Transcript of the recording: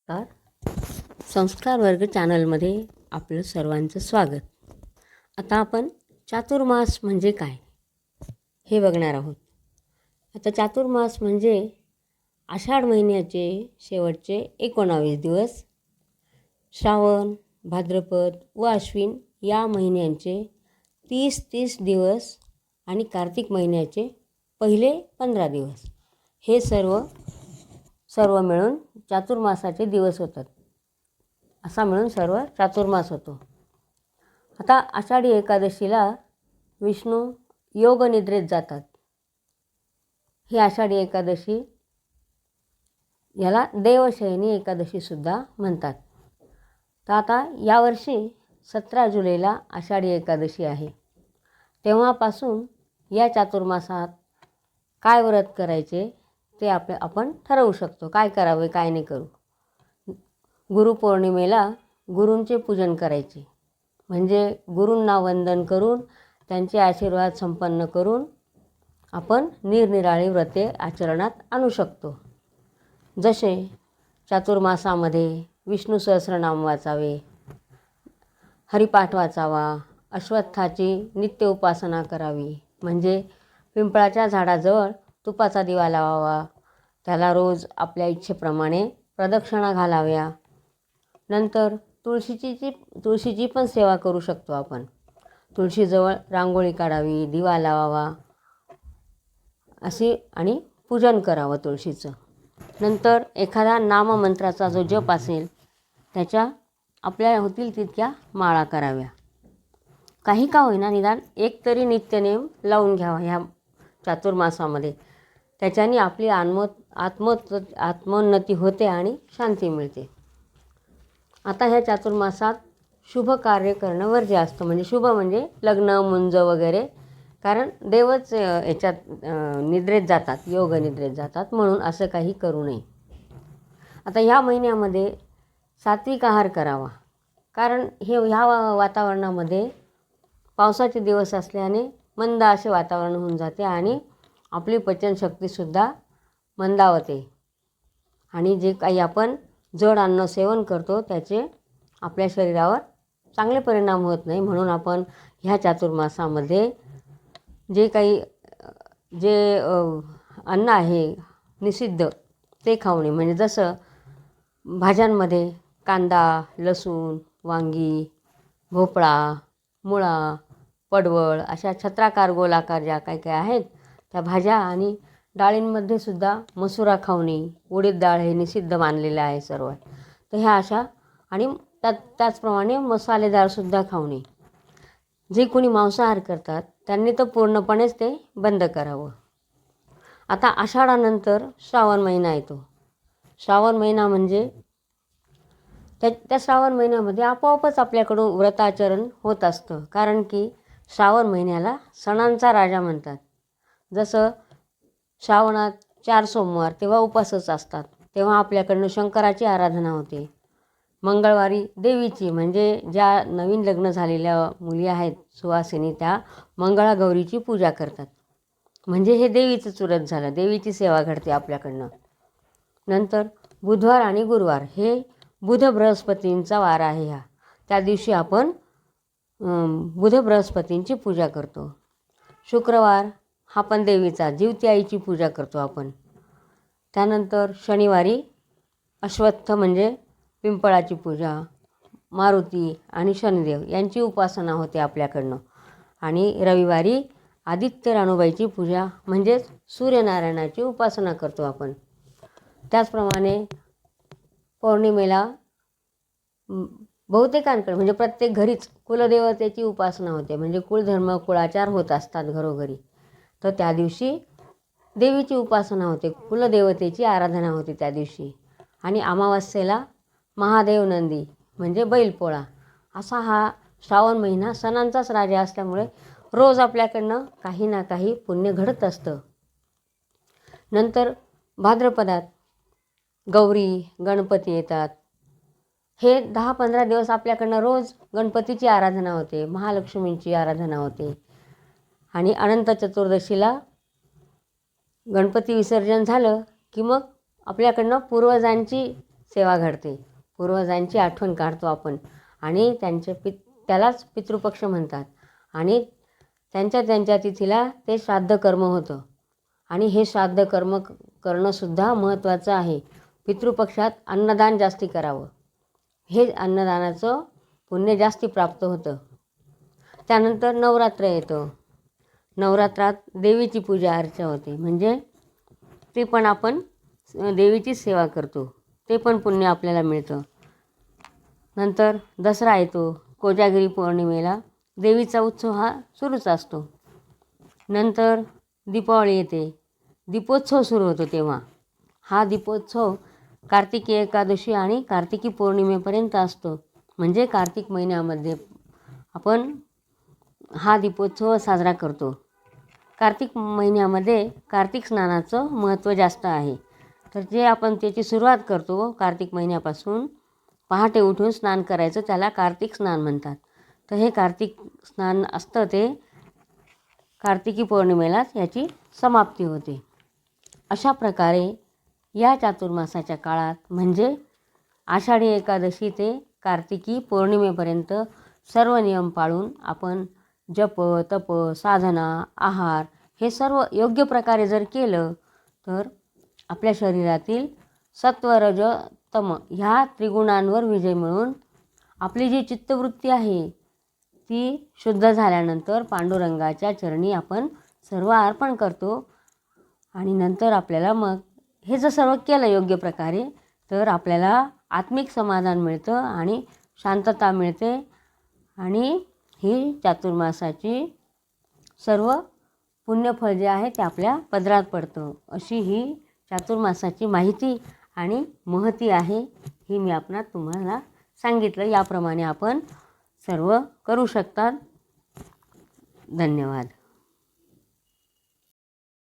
नमस्कार. संस्कार वर्ग चॅनलमध्ये आपलं सर्वांचं स्वागत. आता आपण चातुर्मास म्हणजे काय हे बघणार आहोत. आता चातुर्मास म्हणजे आषाढ महिन्याचे शेवटचे 19 दिवस, श्रावण, भाद्रपद व अश्विन या महिन्यांचे 30 दिवस आणि कार्तिक महिन्याचे पहिले 15 दिवस, हे सर्व मिळून चातुर्मासाचे दिवस होतात. असा मिळून सर्व चातुर्मास होतो. आता आषाढी एकादशीला विष्णू योग निद्रेत जातात. ही आषाढी एकादशी याला देवशयनी एकादशीसुद्धा म्हणतात. तर आता यावर्षी 17 जुलैला आषाढी एकादशी आहे. तेव्हापासून या चातुर्मासात काय व्रत करायचे ते आपण ठरवू शकतो. काय करावे, काय नाही करू. गुरुपौर्णिमेला गुरूंचे पूजन करायचे, म्हणजे गुरूंना वंदन करून त्यांचे आशीर्वाद संपन्न करून आपण निरनिराळी व्रते आचरणात आणू शकतो. जसे चातुर्मासामध्ये विष्णू सहस्रनाम वाचावे, हरिपाठ वाचावा, अश्वत्थाची नित्य उपासना करावी, म्हणजे पिंपळाच्या झाडाजवळ तुपाचा दिवा लावावा, त्याला रोज आपल्या इच्छेप्रमाणे प्रदक्षिणा घालाव्या. नंतर तुळशीची पण सेवा करू शकतो आपण. तुळशीजवळ रांगोळी काढावी, दिवा लावावा अशी आणि पूजन करावं तुळशीचं. नंतर एखादा नाममंत्राचा जो जप असेल त्याच्या आपल्या होतील तितक्या माळा कराव्या. काही का होईना निदान एक तरी नित्यनेम लावून घ्यावा ह्या चातुर्मासामध्ये. त्याच्याने आपली आत्मोन्नती होते आणि शांती मिळते. आता ह्या चातुर्मासात शुभ कार्य करणं वर्ज्य असतं. म्हणजे शुभ म्हणजे लग्न, मुंज वगैरे, कारण देवच याच्यात निद्रेत जातात, योग निद्रेत जातात, म्हणून असं काही करू नये. आता ह्या महिन्यामध्ये सात्विक आहार करावा, कारण ह्या वातावरणामध्ये पावसाचे दिवस असल्याने मंद असे वातावरण होऊन जाते आणि आपली पचनशक्तीसुद्धा मंदावते आणि जे काही आपण जड अन्न सेवन करतो त्याचे आपल्या शरीरावर चांगले परिणाम होत नाही. म्हणून आपण ह्या चातुर्मासामध्ये जे अन्न आहे निषिद्ध ते खाऊ नये. म्हणजे जसं भाज्यांमध्ये कांदा, लसूण, वांगी, भोपळा, मुळा, पडवळ अशा छत्राकार गोलाकार ज्या काही आहेत त्या भाज्या, आणि डाळींमध्ये सुद्धा मसुरा खाऊ नये. उडीद डाळ हे निषिद्ध मानलेलं आहे सर्व. तर ह्या अशा, आणि त्याचप्रमाणे मसालेदारसुद्धा खाऊ नये. जे कोणी मांसाहार करतात त्यांनी तर पूर्णपणेच ते बंद करावं. आता आषाढानंतर श्रावण महिना येतो. श्रावण महिना म्हणजे त्या श्रावण महिन्यामध्ये आपोआपच आपल्याकडून व्रताचरण होत असतं, कारण की श्रावण महिन्याला सणांचा राजा म्हणतात. जसं श्रावणात 4 सोमवार तेव्हा उपासच असतात, तेव्हा आपल्याकडनं शंकराची आराधना होते. मंगळवारी देवीची, म्हणजे ज्या नवीन लग्न झालेल्या मुली आहेत सुवासिनी, त्या मंगळागौरीची पूजा करतात, म्हणजे हे देवीचंच व्रत झालं, देवीची सेवा घडते आपल्याकडनं. नंतर बुधवार आणि गुरुवार हे बुध बृहस्पतींचा वार आहे. त्या दिवशी आपण बुध बृहस्पतींची पूजा करतो. शुक्रवार हा पण देवीचा, जिवती आईची पूजा करतो आपण. त्यानंतर शनिवारी अश्वत्थ म्हणजे पिंपळाची पूजा, मारुती आणि शनिदेव यांची उपासना होते आपल्याकडनं. आणि रविवारी आदित्य राणूबाईची पूजा म्हणजेच सूर्यनारायणाची उपासना करतो आपण. त्याचप्रमाणे पौर्णिमेला बहुतेकांकडे म्हणजे प्रत्येक घरीच कुलदेवतेची उपासना होते, म्हणजे कुळधर्म कुळाचार होत असतात घरोघरी. तर त्या दिवशी देवीची उपासना होते, कुलदेवतेची आराधना होते त्या दिवशी. आणि अमावस्येला महादेव नंदी म्हणजे बैलपोळा. असा हा श्रावण महिना सणांचाच राजा असल्यामुळे रोज आपल्याकडनं काही ना काही पुण्य घडत असतं. नंतर भाद्रपदात गौरी गणपती येतात. हे 10-15 दिवस आपल्याकडनं रोज गणपतीची आराधना होते, महालक्ष्मींची आराधना होते. आणि अनंत चतुर्दशीला गणपती विसर्जन झालं की मग आपल्याकडनं पूर्वजांची सेवा घडते. पूर्वजांची आठवण काढतो आपण आणि त्यालाच पितृपक्ष म्हणतात. आणि त्यांच्या तिथीला ते श्राद्ध कर्म होतं आणि हे श्राद्ध कर्म करणंसुद्धा महत्त्वाचं आहे. पितृपक्षात अन्नदान जास्ती करावं, हे अन्नदानाचं पुण्य जास्ती प्राप्त होतं. त्यानंतर नवरात्र येतं. नवरात्रात देवीची पूजा अर्चा होते, म्हणजे ते पण आपण देवीचीच सेवा करतो, ते पण पुण्य आपल्याला मिळतं. नंतर दसरा येतो. कोजागिरी पौर्णिमेला देवीचा उत्सव हा सुरूच असतो. नंतर दीपावली येते. दीपोत्सव सुरू होतो तेव्हा. हा दीपोत्सव कार्तिकी एकादशी आणि कार्तिकी पौर्णिमेपर्यंत असतो. म्हणजे कार्तिक महिन्यामध्ये आपण हा दीपोत्सव साजरा करतो. कार्तिक महिन्यामध्ये कार्तिक स्नानाचं महत्त्व जास्त आहे. तर जे आपण त्याची सुरुवात करतो कार्तिक महिन्यापासून, पहाटे उठून स्नान करायचं, त्याला कार्तिक स्नान म्हणतात. तर हे कार्तिक स्नान असतं ते कार्तिकी पौर्णिमेलाच याची समाप्ती होते. अशा प्रकारे या चातुर्मासाच्या काळात, म्हणजे आषाढी एकादशी ते कार्तिकी पौर्णिमेपर्यंत सर्व नियम पाळून आपण जप, तप, साधना, आहार हे सर्व योग्य प्रकारे जर केलं तर आपल्या शरीरातील सत्व, रज, तम ह्या त्रिगुणांवर विजय मिळून आपली जी चित्तवृत्ती आहे ती शुद्ध झाल्यानंतर पांडुरंगाच्या चरणी आपण सर्व अर्पण करतो. आणि नंतर आपल्याला मग हे जर सर्व केलं योग्य प्रकारे तर आपल्याला आत्मिक समाधान मिळतं आणि शांतता मिळते. आणि ही चातुर्मासाची सर्व पुण्यफळ जे आहे ते आपल्या पदरात पडतं. अशी ही चातुर्मासाची माहिती आणि महती आहे. ही मी तुम्हाला सांगितलं. याप्रमाणे आपण सर्व करू शकतात. धन्यवाद.